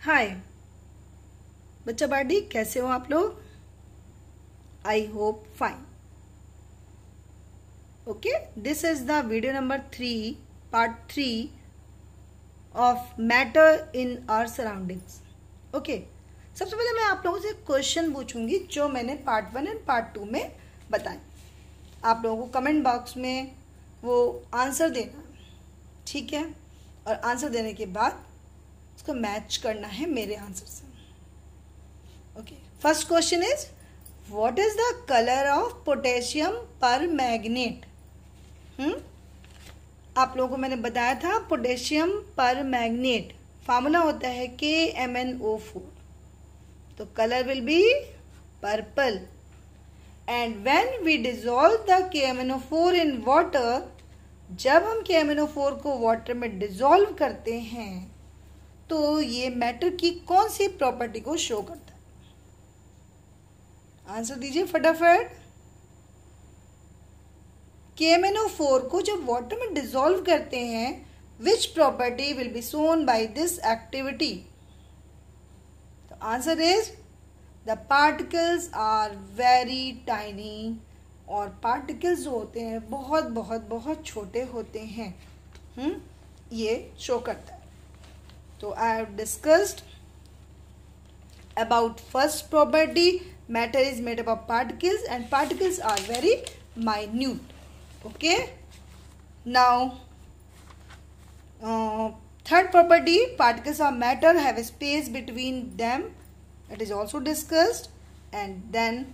हाय बच्चा पार्टी, कैसे हो आप लोग? I hope fine. Okay, this is the video number 3, part 3 of matter in our surroundings. Okay, सबसे पहले मैं आप लोगों से क्वेश्चन पूछूंगी जो मैंने पार्ट 1 एंड पार्ट 2 में बताए. आप लोगों को कमेंट बॉक्स में वो आंसर देना, ठीक है? और आंसर देने के बाद उसको मैच करना है मेरे आंसर से. Okay, first question is what is the colour of potassium पर मैग्नेट? आप लोगों को मैंने बताया था पोटेशियम पर मैग्नेट फार्मूला होता है KMnO4. तो colour will be purple. And when we dissolve the KMnO4 in water, जब हम KMnO4 को वाटर में डिसॉल्व करते हैं तो ये मैटर की कौन सी प्रॉपर्टी को शो करता है? आंसर दीजिए फटाफट. KMnO4 को जब वाटर में डिसॉल्व करते हैं, which property will be shown by this activity? तो answer is the particles are very tiny. और पार्टिकल्स जो होते हैं बहुत बहुत बहुत छोटे होते हैं. ये शो करता है. So I have discussed about first property. Matter is made up of particles and particles are very minute. Okay. Now third property, particles of matter have a space between them. That is also discussed. And then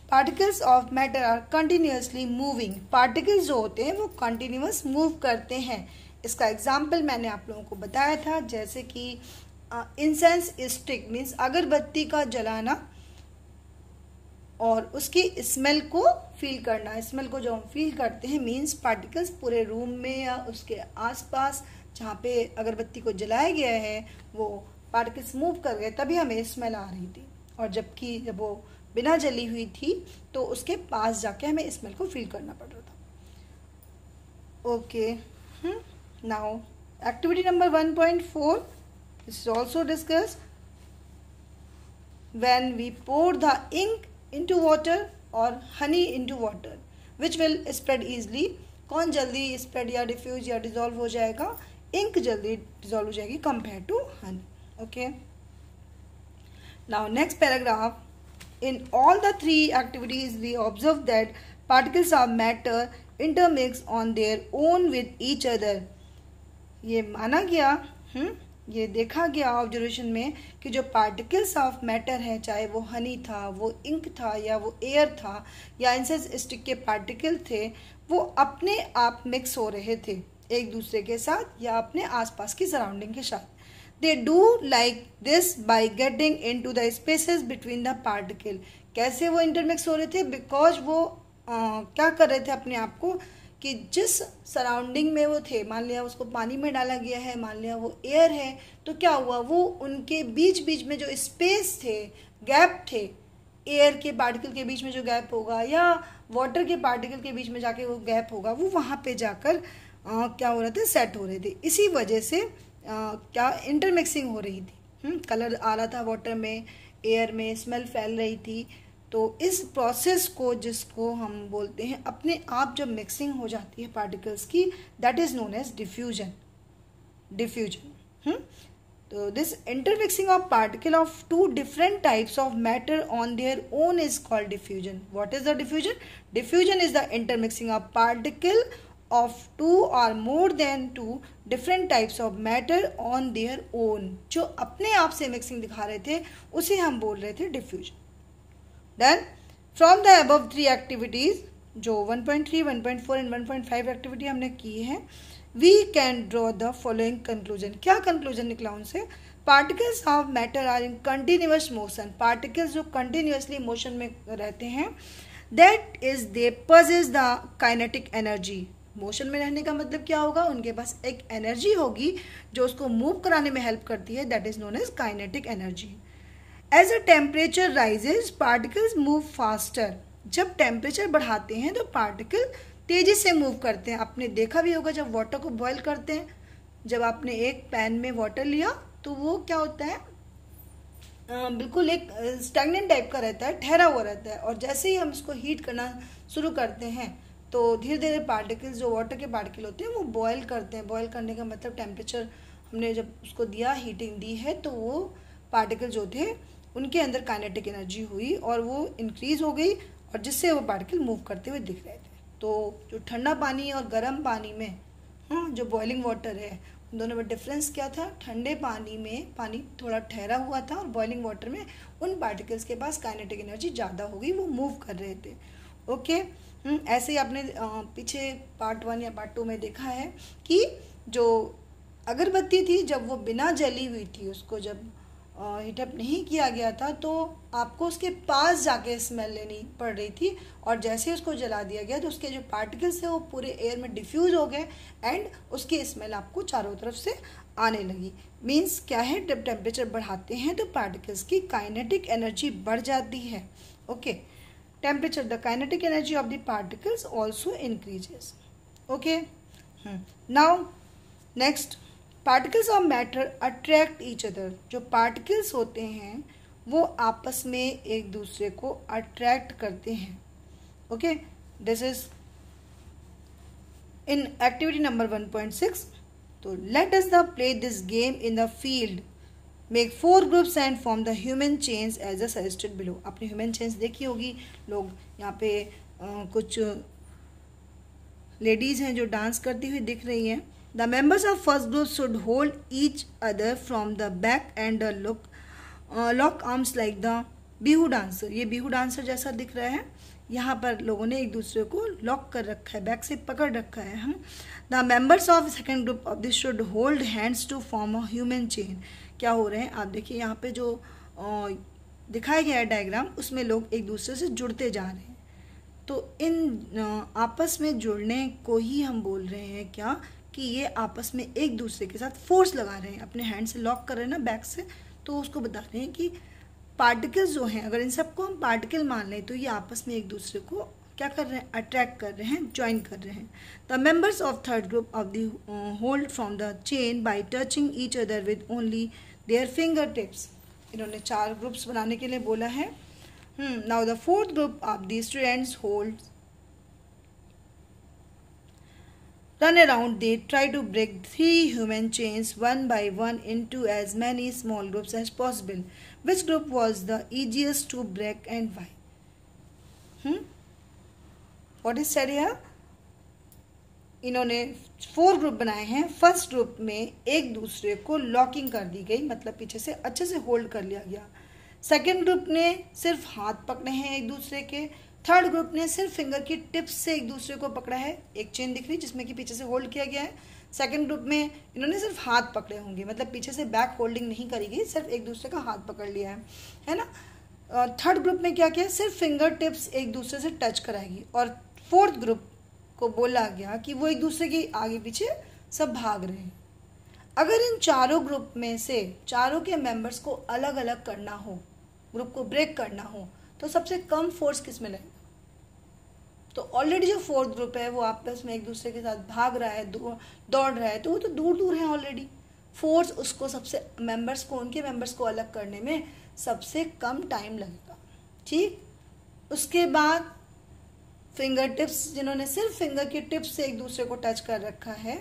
particles of matter are continuously moving. Particles जो होते हैं वो continuous move करते हैं. इसका example मैंने आप लोगों को बताया था, जैसे कि इंसेंस स्टिक मीन्स अगरबत्ती का जलाना और उसकी स्मेल को फील करना. स्मेल को जो हम फील करते हैं मीन्स पार्टिकल्स पूरे रूम में या उसके आसपास जहाँ पे अगरबत्ती को जलाया गया है वो पार्टिकल्स मूव कर गए, तभी हमें स्मेल आ रही थी. और जब वो बिना जली हुई थी तो उसके पास जाके हमें स्मेल को फील करना पड़ रहा था. Okay. Now activity number 1.4, this is also discussed. When we pour the ink into water or honey into water, which will spread easily? कौन जल्दी spread या diffuse या dissolve हो जाएगा? ink जल्दी dissolve हो जाएगी compared to honey. Okay. Now next paragraph. In all the three activities we observe that particles of matter intermix on their own with each other. ये माना गया, ये देखा गया ऑब्जर्वेशन में कि जो पार्टिकल्स ऑफ मैटर है, चाहे वो हनी था, वो इंक था, या वो एयर था, या इंसेंस स्टिक के पार्टिकल थे, वो अपने आप मिक्स हो रहे थे एक दूसरे के साथ या अपने आसपास की सराउंडिंग के साथ. They do like this by getting into the spaces between the particle. कैसे वो इंटरमिक्स हो रहे थे? बिकॉज वो क्या कर रहे थे अपने आप को कि जिस सराउंडिंग में वो थे, मान लिया उसको पानी में डाला गया है, मान लिया वो एयर है, तो क्या हुआ, वो उनके बीच बीच में जो स्पेस थे, गैप थे, एयर के पार्टिकल के बीच में जो गैप होगा या वाटर के पार्टिकल के बीच में जाके वो गैप होगा, वो वहाँ पे जाकर क्या हो रहे थे, सेट हो रहे थे. इसी वजह से क्या इंटरमिक्सिंग हो रही थी. कलर आ रहा था वाटर में, एयर में, स्मेल फैल रही थी. तो इस प्रोसेस को, जिसको हम बोलते हैं अपने आप जब मिक्सिंग हो जाती है पार्टिकल्स की, that is known as diffusion. तो this intermixing of particle of two different types of matter on their own is called diffusion. What is the diffusion? Diffusion is the intermixing of particle of two or more than two different types of matter on their own. जो अपने आप से mixing दिखा रहे थे उसे हम बोल रहे थे diffusion. Then from the above three activities, जो 1.3, 1.4 and 1.5 एक्टिविटी हमने की है, we can draw the following conclusion. क्या कंक्लूजन निकला उनसे? Particles of matter are in continuous motion. Particles जो continuously motion में रहते हैं, that is they possess the kinetic energy. Motion में रहने का मतलब क्या होगा? उनके पास एक एनर्जी होगी जो उसको मूव कराने में हेल्प करती है, that is known as kinetic energy. As a temperature rises particles move faster. जब टेम्परेचर बढ़ाते हैं तो पार्टिकल तेजी से मूव करते हैं. आपने देखा भी होगा जब वाटर को बॉयल करते हैं, जब आपने एक पैन में वाटर लिया तो वो क्या होता है, बिल्कुल एक स्टैग्नेंट टाइप का रहता है, ठहरा हुआ रहता है। और जैसे ही हम इसको हीट करना शुरू करते हैं तो धीरे धीरे पार्टिकल्स, जो वाटर के पार्टिकल होते हैं, वो बॉयल करते हैं। बॉयल करने का मतलब टेम्परेचर हमने जब उसको दिया, हीटिंग दी है, तो वो पार्टिकल जो थे उनके अंदर काइनेटिक एनर्जी हुई और वो इंक्रीज हो गई, और जिससे वो पार्टिकल मूव करते हुए दिख रहे थे। तो जो ठंडा पानी और गर्म पानी में जो बॉइलिंग वाटर है, उन दोनों में डिफरेंस क्या था? ठंडे पानी में पानी थोड़ा ठहरा हुआ था और बॉइलिंग वाटर में उन पार्टिकल्स के पास काइनेटिक एनर्जी ज़्यादा हो गई, वो मूव कर रहे थे। ओके, ऐसे ही आपने पीछे पार्ट 1 या पार्ट 2 में देखा है कि जो अगरबत्ती थी, जब वो बिना जली हुई थी, उसको जब हीटअप नहीं किया गया था, तो आपको उसके पास जाके स्मेल लेनी पड़ रही थी, और जैसे उसको जला दिया गया तो उसके जो पार्टिकल्स थे वो पूरे एयर में डिफ्यूज हो गए एंड उसकी स्मेल आपको चारों तरफ से आने लगी। मीन्स क्या है, जब टेम्परेचर बढ़ाते हैं तो पार्टिकल्स की काइनेटिक एनर्जी बढ़ जाती है। Okay, temperature, the kinetic energy of the particles also increases. Okay, now next, particles of matter attract each other. जो पार्टिकल्स होते हैं वो आपस में एक दूसरे को अट्रैक्ट करते हैं। Okay, this is in activity number 1.6। तो let us the play this game in the field, make 4 groups and form the human chains as a suggested below. आपने ह्यूमन चेन्स देखी होगी, लोग यहाँ पे कुछ लेडीज हैं जो डांस करती हुई दिख रही हैं। The members of first group should hold each other from the back and lock arms like the Bihu dancer. ये बिहू डांसर जैसा दिख रहा है। यहाँ पर लोगों ने एक दूसरे को लॉक कर रखा है, बैक से पकड़ रखा है। हम the members of second group of this should hold hands to form a human chain. क्या हो रहे हैं आप देखिए, यहाँ पे जो दिखाया गया है डायग्राम, उसमें लोग एक दूसरे से जुड़ते जा रहे हैं। तो इन आपस में जुड़ने को ही हम बोल रहे हैं क्या, कि ये आपस में एक दूसरे के साथ फोर्स लगा रहे हैं, अपने हैंड से लॉक कर रहे हैं ना बैक से, तो उसको बता रहे हैं कि पार्टिकल्स जो हैं, अगर इन सबको हम पार्टिकल मान लें तो ये आपस में एक दूसरे को क्या कर रहे हैं, अट्रैक्ट कर रहे हैं, ज्वाइन कर रहे हैं। The members of third group of the hold from the chain by touching each other with only their finger tips. इन्होंने 4 ग्रुप्स बनाने के लिए बोला है। Now the fourth group of the students hold run around. They try to break 3 human chains one by one into as many small groups as possible. Which group was the easiest to break and why? What is said here? इन्होंने 4 group बनाए हैं। First group में एक दूसरे को locking कर दी गई, मतलब पीछे से अच्छे से होल्ड कर लिया गया। सेकेंड ग्रुप ने सिर्फ हाथ पकड़े हैं एक दूसरे के। थर्ड ग्रुप ने सिर्फ फिंगर की टिप्स से एक दूसरे को पकड़ा है। एक चेन दिख रही है जिसमें कि पीछे से होल्ड किया गया है। सेकंड ग्रुप में इन्होंने सिर्फ हाथ पकड़े होंगे, मतलब पीछे से बैक होल्डिंग नहीं करी गई, सिर्फ एक दूसरे का हाथ पकड़ लिया है ना। थर्ड ग्रुप में क्या किया, सिर्फ फिंगर टिप्स एक दूसरे से टच कराएगी। और फोर्थ ग्रुप को बोला गया कि वो एक दूसरे के आगे पीछे सब भाग रहे हैं। अगर इन चारों ग्रुप में से चारों के मेंबर्स को अलग अलग करना हो, ग्रुप को ब्रेक करना हो, तो सबसे कम फोर्स किस में लगेगा? तो ऑलरेडी जो फोर्थ ग्रुप है वो आपस में एक दूसरे के साथ भाग रहा है, दौड़ रहा है, तो वो तो दूर दूर है ऑलरेडी। फोर्स उसको सबसे मेंबर्स को, उनके मेंबर्स को अलग करने में सबसे कम टाइम लगेगा। ठीक, उसके बाद फिंगर टिप्स, जिन्होंने सिर्फ फिंगर की टिप्स से एक दूसरे को टच कर रखा है,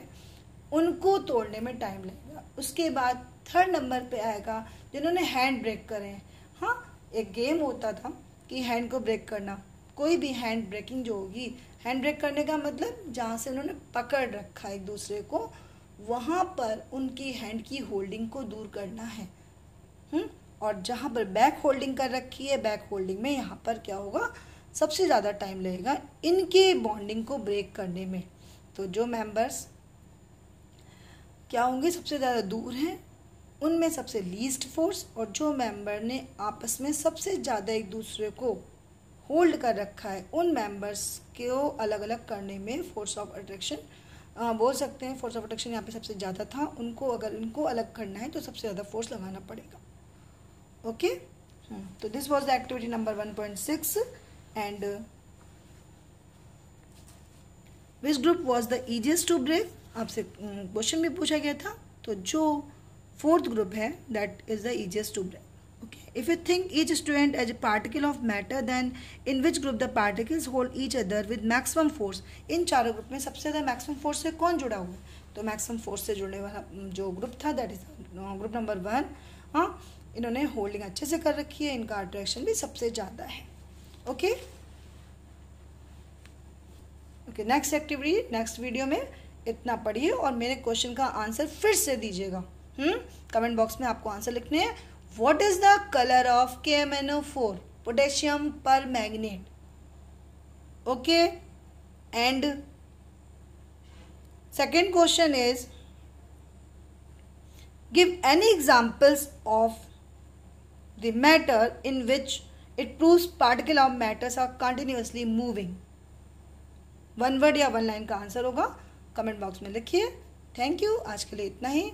उनको तोड़ने में टाइम लगेगा। उसके बाद थर्ड नंबर पे आएगा जिन्होंने हैंड ब्रेक करे हैं। हाँ, एक गेम होता था कि हैंड को ब्रेक करना, कोई भी हैंड ब्रेकिंग जो होगी, हैंड ब्रेक करने का मतलब जहाँ से उन्होंने पकड़ रखा एक दूसरे को, वहाँ पर उनकी हैंड की होल्डिंग को दूर करना है। और जहाँ पर बैक होल्डिंग कर रखी है, बैक होल्डिंग में यहाँ पर क्या होगा, सबसे ज़्यादा टाइम लगेगा इनके बॉन्डिंग को ब्रेक करने में। तो जो मेंबर्स क्या होंगे, सबसे ज़्यादा दूर हैं, उनमें सबसे लीस्ट फोर्स, और जो मेंबर ने आपस में सबसे ज़्यादा एक दूसरे को होल्ड कर रखा है, उन मेंबर्स को अलग अलग करने में फोर्स ऑफ अट्रैक्शन बोल सकते हैं। फोर्स ऑफ अट्रैक्शन यहाँ पे सबसे ज़्यादा था, उनको अगर इनको अलग करना है तो सबसे ज़्यादा फोर्स लगाना पड़ेगा। ओके, तो this was the activity number 1.6 and which group was the easiest to break. आपसे क्वेश्चन भी पूछा गया था, तो जो फोर्थ ग्रुप है that is the easiest to break. Okay, if you think each student as a particle of matter, then in which group the particles hold each other with maximum force? इन चारों group में सबसे ज़्यादा maximum force से कौन जुड़ा हुआ है? तो मैक्सिमम फोर्स से जुड़ने वाला जो ग्रुप था दैट इज ग्रुप नंबर 1. हाँ, इन्होंने होल्डिंग अच्छे से कर रखी है, इनका अट्रैक्शन भी सबसे ज़्यादा है. Okay okay, next activity next video में इतना पढ़िए और मेरे क्वेश्चन का आंसर फिर से दीजिएगा. कमेंट बॉक्स में आपको आंसर लिखने हैं. What is the color of KMnO4? Potassium permanganate. Okay. And second question is, give any examples of the matter in which it proves particle of matters are continuously moving. One word या one line का answer होगा. Comment box में लिखिए. Thank you. आज के लिए इतना ही.